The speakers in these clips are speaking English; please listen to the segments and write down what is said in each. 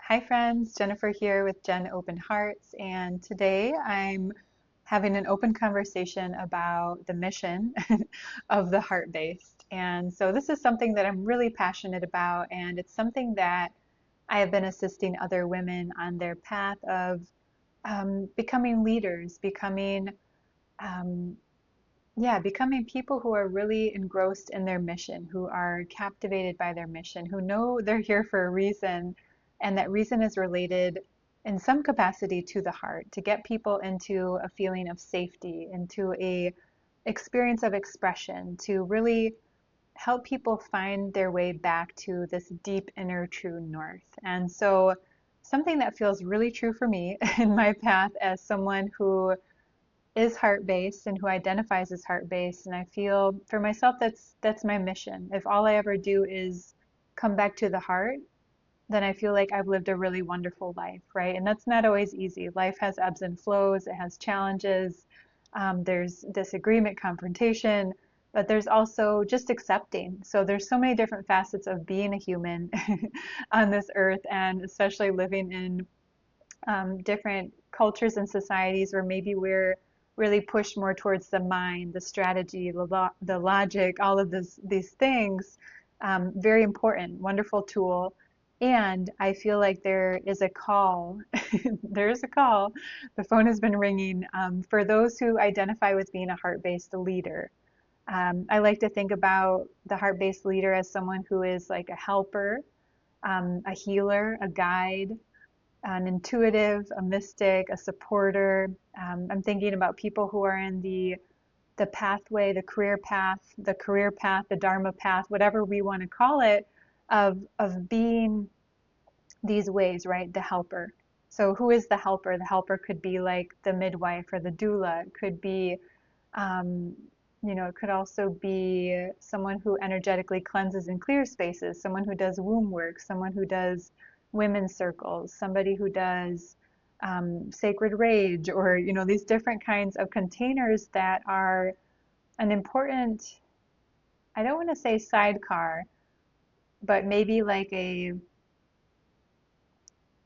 Hi friends, Jennifer here with Jen Open Hearts, and today I'm having an open conversation about the mission of the Heart Based. And so this is something that I'm really passionate about, and it's something that I have been assisting other women on their path of becoming leaders, um, becoming people who are really engrossed in their mission, who are captivated by their mission, who know they're here for a reason, and that reason is related in some capacity to the heart, to get people into a feeling of safety, into a experience of expression, to really help people find their way back to this deep inner true north. And so something that feels really true for me in my path as someone who is heart-based and who identifies as heart-based, and I feel for myself that's my mission. If all I ever do is come back to the heart, then I feel like I've lived a really wonderful life, right? And that's not always easy. Life has ebbs and flows, it has challenges, there's disagreement, confrontation, but there's also just accepting. So there's so many different facets of being a human on this earth, and especially living in different cultures and societies where maybe we're really pushed more towards the mind, the strategy, the logic, all of these things. Very important, wonderful tool. And I feel like there is a call. There's a call. The phone has been ringing for those who identify with being a heart-based leader. I like to think about the heart-based leader as someone who is like a helper, a healer, a guide, an intuitive, a mystic, a supporter. I'm thinking about people who are in the pathway, the career path, the dharma path, whatever we want to call it, of being these ways, right? The helper. So who is the helper? The helper could be like the midwife or the doula. It could be, um, it could also be someone who energetically cleanses and clears spaces, someone who does womb work, someone who does women's circles, somebody who does sacred rage, or, these different kinds of containers that are an important, I don't want to say sidecar, but maybe like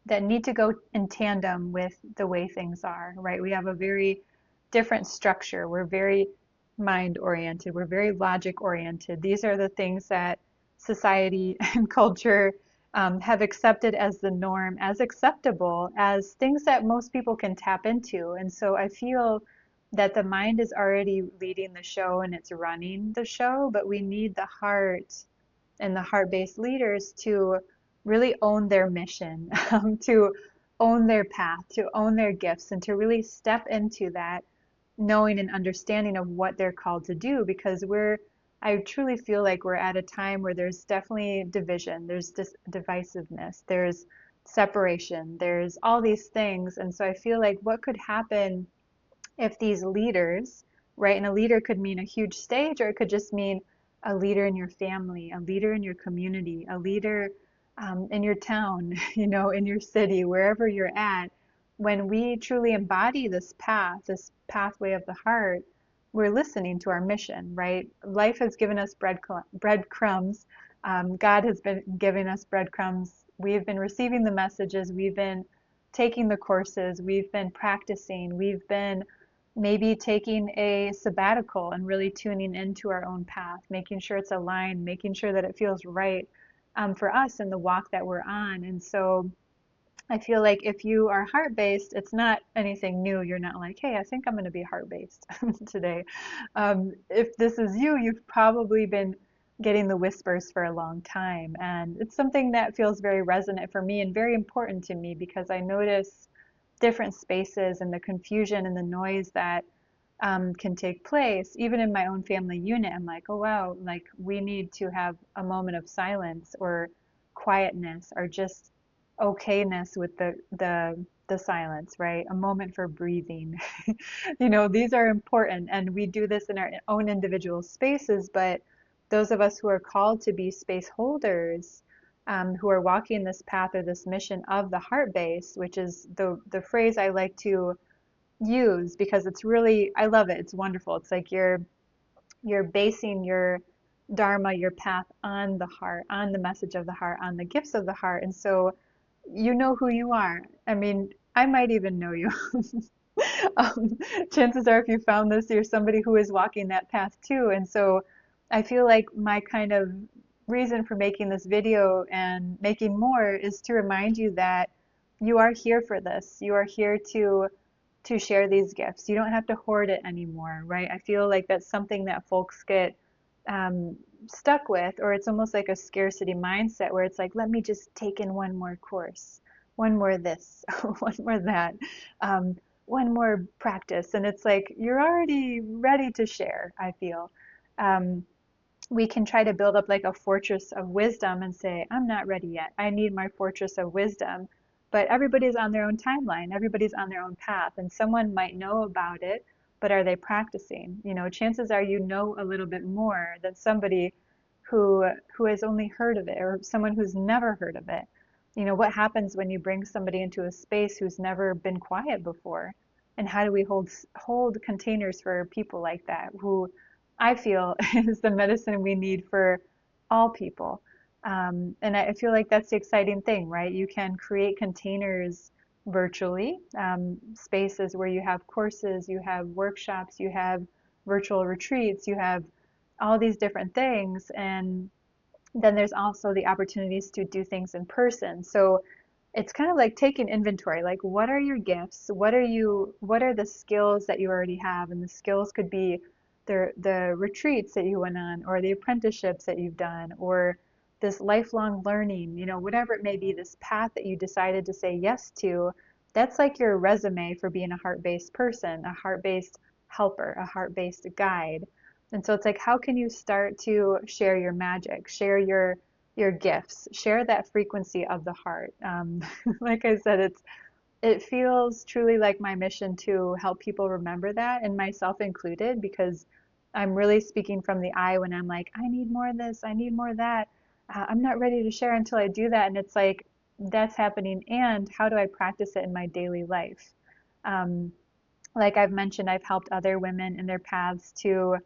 that need to go in tandem with the way things are, right? We have a very different structure. We're very mind oriented. We're very logic oriented. These are the things that society and culture have accepted as the norm, as acceptable, as things that most people can tap into. And so I feel that the mind is already leading the show and it's running the show, but we need the heart and the heart-based leaders to really own their mission, to own their path, to own their gifts, and to really step into that knowing and understanding of what they're called to do. Because I truly feel like we're at a time where there's definitely division, there's divisiveness, there's separation, there's all these things. And so I feel like what could happen if these leaders, right? And a leader could mean a huge stage, or it could just mean a leader in your family, a leader in your community, a leader in your town, in your city, wherever you're at. When we truly embody this path, this pathway of the heart, we're listening to our mission, right? Life has given us breadcrumbs. God has been giving us breadcrumbs. We've been receiving the messages. We've been taking the courses. We've been practicing. We've been maybe taking a sabbatical and really tuning into our own path, making sure it's aligned, making sure that it feels right for us in the walk that we're on. And so I feel like if you are heart based, it's not anything new. You're not like, hey, I think I'm going to be heart based today. If this is you, you've probably been getting the whispers for a long time. And it's something that feels very resonant for me and very important to me because I notice different spaces and the confusion and the noise that can take place. Even in my own family unit, I'm like, oh wow, like we need to have a moment of silence or quietness or just okayness with the silence, right? A moment for breathing. These are important, and we do this in our own individual spaces, but those of us who are called to be space holders, who are walking this path or this mission of the heart base, which is the phrase I like to use because it's really, I love it. It's wonderful. It's like you're basing your dharma, your path on the heart, on the message of the heart, on the gifts of the heart. And so you know who you are. I mean, I might even know you. um, Chances are, if you found this, you're somebody who is walking that path too. And so I feel like my kind of reason for making this video and making more is to remind you that you are here for this. You are here to share these gifts. You don't have to hoard it anymore, right? I feel like that's something that folks get um, stuck with, or it's almost like a scarcity mindset where it's like, let me just take in one more course, one more this, one more that, um, one more practice. And it's like, you're already ready to share, I feel. Um, we can try to build up like a fortress of wisdom and say, I'm not ready yet. I need my fortress of wisdom. But everybody's on their own timeline, everybody's on their own path, and someone might know about it, but are they practicing? You know, chances are you know a little bit more than somebody who has only heard of it, or someone who's never heard of it. You know, what happens when you bring somebody into a space who's never been quiet before? And how do we hold containers for people like that who I feel is the medicine we need for all people. And I feel like that's the exciting thing, right? You can create containers virtually, spaces where you have courses, you have workshops, you have virtual retreats, you have all these different things. And then there's also the opportunities to do things in person. So it's kind of like taking inventory, like what are your gifts? What are the skills that you already have? And the skills could be the retreats that you went on, or the apprenticeships that you've done, or this lifelong learning, you know, whatever it may be, this path that you decided to say yes to. That's like your resume for being a heart-based person, a heart-based helper, a heart-based guide. And so it's like, how can you start to share your magic, share your gifts, share that frequency of the heart. Like I said, it feels truly like my mission to help people remember that, and myself included, because I'm really speaking from the I when I'm like, I need more of this, I need more of that. I'm not ready to share until I do that, and it's like that's happening. And how do I practice it in my daily life? Um, like I've mentioned, I've helped other women in their paths to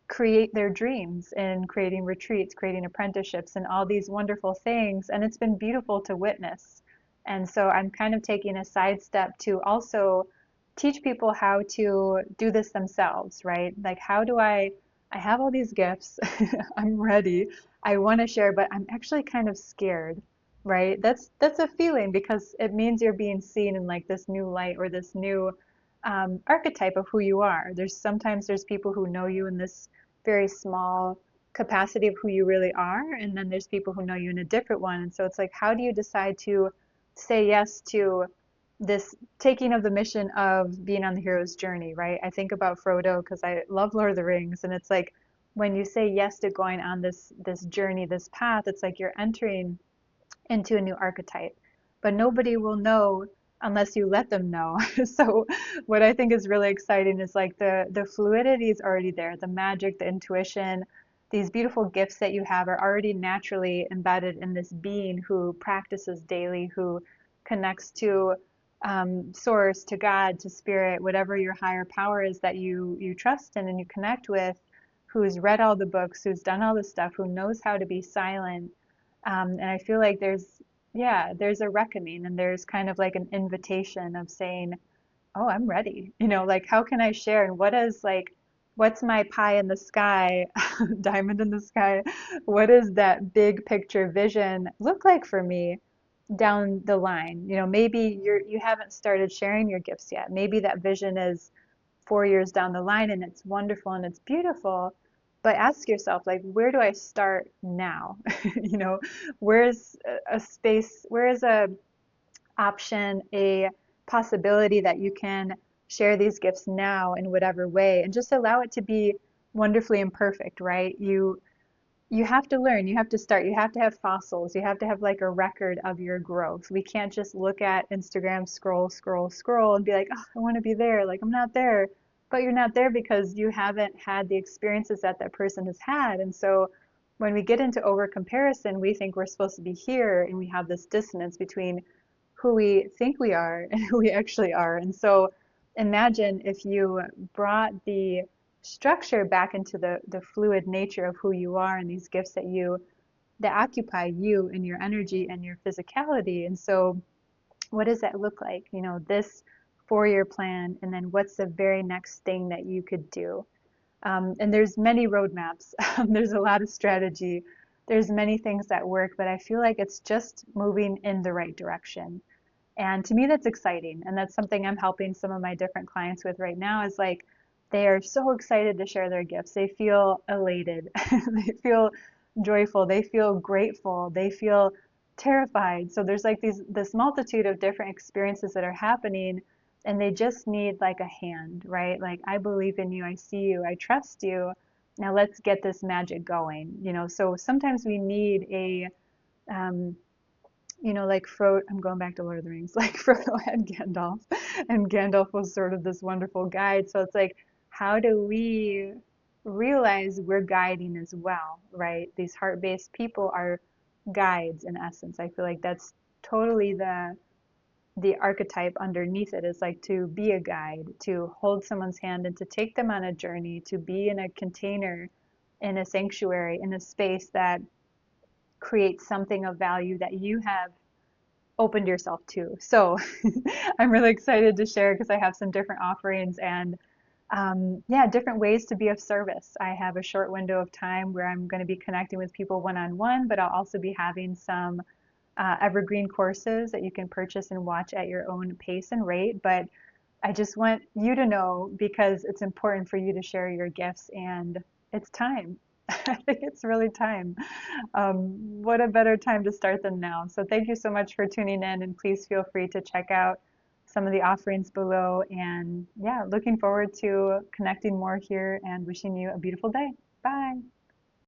create their dreams in creating retreats, creating apprenticeships, and all these wonderful things. And it's been beautiful to witness. And so I'm kind of taking a sidestep to also teach people how to do this themselves, right? Like, how do I have all these gifts, I'm ready, I want to share, but I'm actually kind of scared, right? That's a feeling because it means you're being seen in like this new light or this new archetype of who you are. There's people who know you in this very small capacity of who you really are, and then there's people who know you in a different one. And so it's like, how do you decide to say yes to this taking of the mission of being on the hero's journey, right? I think about Frodo because I love Lord of the Rings, and it's like when you say yes to going on this journey, this path, it's like you're entering into a new archetype. But nobody will know unless you let them know. So what I think is really exciting is like the fluidity is already there, the magic, the intuition, these beautiful gifts that you have are already naturally embedded in this being who practices daily, who connects to source, to God, to spirit, whatever your higher power is that you trust in and you connect with, who's read all the books, who's done all the stuff, who knows how to be silent. And I feel like there's a reckoning, and there's kind of like an invitation of saying, oh, I'm ready. You know, like how can I share? And what's my pie in the sky, diamond in the sky? What does that big picture vision look like for me down the line? You know, maybe you haven't started sharing your gifts yet. Maybe that vision is 4 years down the line and it's wonderful and it's beautiful. But ask yourself, like, where do I start now? You know, where's a space, where is a option, a possibility that you can share these gifts now in whatever way, and just allow it to be wonderfully imperfect, right? You have to learn, you have to start, you have to have fossils, you have to have like a record of your growth. We can't just look at Instagram, scroll, and be like, oh, I want to be there. Like, I'm not there. But you're not there because you haven't had the experiences that that person has had. And so when we get into over comparison, we think we're supposed to be here, and we have this dissonance between who we think we are and who we actually are. And so imagine if you brought the structure back into the fluid nature of who you are and these gifts that you that occupy you and your energy and your physicality. And so what does that look like? You know, this 4-year plan, and then what's the very next thing that you could do? And there's many roadmaps. There's a lot of strategy. There's many things that work, but I feel like it's just moving in the right direction. And to me, that's exciting. And that's something I'm helping some of my different clients with right now is like they are so excited to share their gifts. They feel elated. They feel joyful. They feel grateful. They feel terrified. So there's like this multitude of different experiences that are happening and they just need like a hand, right? Like I believe in you. I see you. I trust you. Now let's get this magic going. You know, so sometimes we need a um, like Frodo, I'm going back to Lord of the Rings, like Frodo had Gandalf, and Gandalf was sort of this wonderful guide. So it's like, how do we realize we're guiding as well, right? These heart-based people are guides in essence. I feel like that's totally the archetype underneath it is like to be a guide, to hold someone's hand and to take them on a journey, to be in a container, in a sanctuary, in a space that creates something of value that you have opened yourself to. So I'm really excited to share because I have some different offerings and yeah, different ways to be of service. I have a short window of time where I'm going to be connecting with people one-on-one, but I'll also be having some evergreen courses that you can purchase and watch at your own pace and rate. But I just want you to know because it's important for you to share your gifts and it's time. I think it's really time. What a better time to start than now. So thank you so much for tuning in and please feel free to check out some of the offerings below. And yeah, looking forward to connecting more here and wishing you a beautiful day. Bye.